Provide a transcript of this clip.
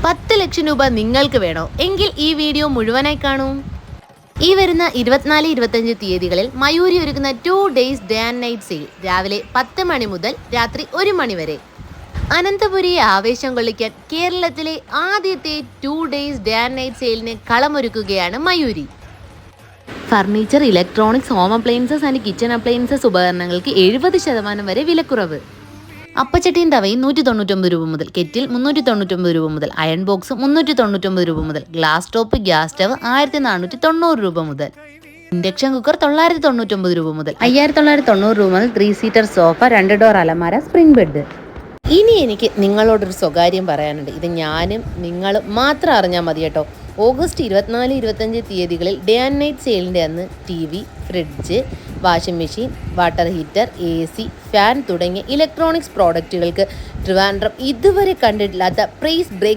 10 ലക്ഷം രൂപ നിങ്ങൾക്ക് വേണോ എങ്കിൽ ഈ വീഡിയോ മുഴുവനായി കാണൂ. ഈ വരുന്ന 24-25 തീയതികളിൽ മയൂരി ഒരുക്കുന്ന 2 days day and night sale രാവിലെ 10 മണി മുതൽ രാത്രി 1 മണി വരെ. അനന്തപുരിയെ ആവേശം കൊള്ളിക്കാൻ കേരളത്തിലെ ആദ്യത്തെ 2 days ഡേ ആൻഡ് നൈറ്റ് സെയിലിന് കളമൊരുക്കുകയാണ് Mayoori. Furniture, electronics, home appliances and kitchen appliances ഉപകരണങ്ങൾക്ക് 70% വരെ വിലക്കുറവ്. അപ്പച്ചട്ടിയും തവയും 199 രൂപ മുതൽ, കെറ്റിൽ 399 രൂപ മുതൽ, അയൺ ബോക്സ് 399 രൂപ മുതൽ, ഗ്ലാസ് ടോപ്പ് ഗ്യാസ് സ്റ്റവ് 1490 രൂപ മുതൽ, ഇൻഡക്ഷൻ കുക്കർ 999 രൂപ മുതൽ, 5990 രൂപ മുതൽ 3 സീറ്റർ സോഫ, 2 ഡോർ അലമാര, സ്പ്രിംഗ് ബെഡ്. ഇനി എനിക്ക് നിങ്ങളോടൊരു സ്വകാര്യം പറയാനുണ്ട്. ഇത് ഞാനും നിങ്ങളും മാത്രം അറിഞ്ഞാൽ മതി കേട്ടോ. ഓഗസ്റ്റ് 24-25 തീയതികളിൽ ഡേ ആൻഡ് നൈറ്റ് സെയിലിൻ്റെ അന്ന് TV, fridge, washing machine, water heater, AC, fan തുടങ്ങിയ ഇലക്ട്രോണിക്സ് പ്രോഡക്റ്റുകൾക്ക് ട്രിവാൻഡ്രം ഇതുവരെ കണ്ടിട്ടില്ലാത്ത പ്രൈസ് ബ്രേക്ക്